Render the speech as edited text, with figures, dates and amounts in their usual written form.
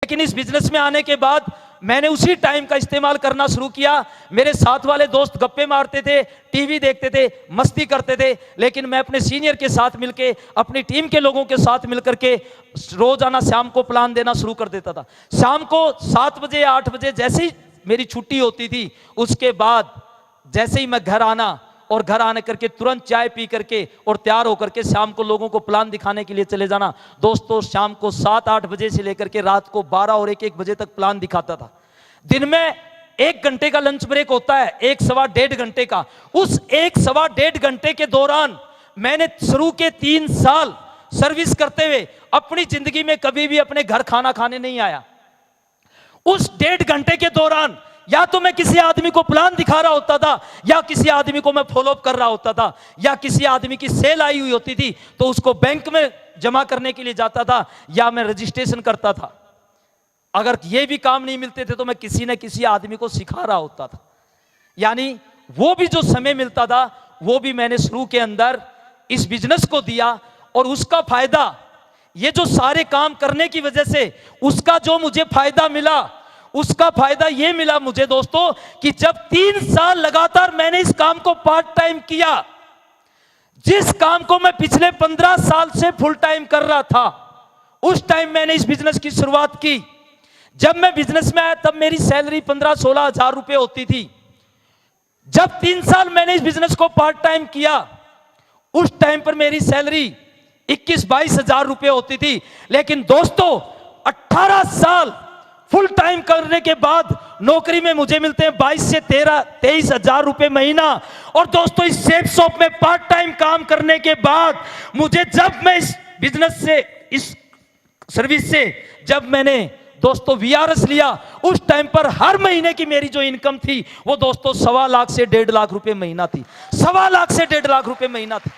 लेकिन इस बिजनेस में आने के बाद मैंने उसी टाइम का इस्तेमाल करना शुरू किया। मेरे साथ वाले दोस्त गप्पे मारते थे, टीवी देखते थे, मस्ती करते थे, लेकिन मैं अपने सीनियर के साथ मिलके, अपनी टीम के लोगों के साथ मिलकर के रोजाना शाम को प्लान देना शुरू कर देता था। शाम को 7 बजे 8 बजे जैसे ही मेरी छुट्टी होती थी, उसके बाद जैसे ही मैं घर आना और घर आने करके तुरंत चाय पी करके और तैयार होकर के शाम को लोगों को प्लान दिखाने के लिए चले जाना। दोस्तों शाम को 7-8 बजे से लेकर के रात को 12 और 1-1 बजे तक प्लान दिखाता था। दिन में 1 घंटे का लंच ब्रेक होता है, 1 सवा 1.5 घंटे का। उस 1 सवा 1.5 घंटे के दौरान मैंने शुरू के 3 साल सर्विस करते हुए अपनी जिंदगी में कभी भी अपने घर खाना खाने नहीं आया। उस 1.5 घंटे के दौरान या तो मैं किसी आदमी को प्लान दिखा रहा होता था, या किसी आदमी को मैं फॉलोअप कर रहा होता था, या किसी आदमी की सेल आई हुई होती थी तो उसको बैंक में जमा करने के लिए जाता था, या मैं रजिस्ट्रेशन करता था। अगर ये भी काम नहीं मिलते थे तो मैं किसी न किसी आदमी को सिखा रहा होता था। यानी वो भी जो समय मिलता था वो भी मैंने शुरू के अंदर इस बिजनेस को दिया, और उसका फायदा, ये जो सारे काम करने की वजह से उसका जो मुझे फायदा मिला, उसका फायदा ये मिला मुझे दोस्तों कि जब 3 साल लगातार मैंने इस काम को पार्ट टाइम किया, जिस काम को मैं पिछले 15 साल से फुल टाइम कर रहा था, उस टाइम मैंने इस बिजनेस की शुरुआत की। जब मैं बिजनेस में आया तब मेरी सैलरी 15-16 हजार रुपए होती थी। जब 3 साल मैंने इस बिजनेस को पार्ट टाइम किया, उस टाइम पर मेरी सैलरी 21-22 हजार रुपए होती थी। लेकिन दोस्तों 18 साल फुल टाइम करने के बाद नौकरी में मुझे मिलते हैं 22 से 23 हजार रुपए महीना। और दोस्तों इस शेप शॉप में पार्ट टाइम काम करने के बाद मुझे, जब मैं इस बिजनेस से, इस सर्विस से जब मैंने दोस्तों वीआरएस लिया, उस टाइम पर हर महीने की मेरी जो इनकम थी वो दोस्तों 1.25 लाख से 1.5 लाख रुपए महीना थी। 1.25 लाख से 1.5 लाख रुपए महीना थी।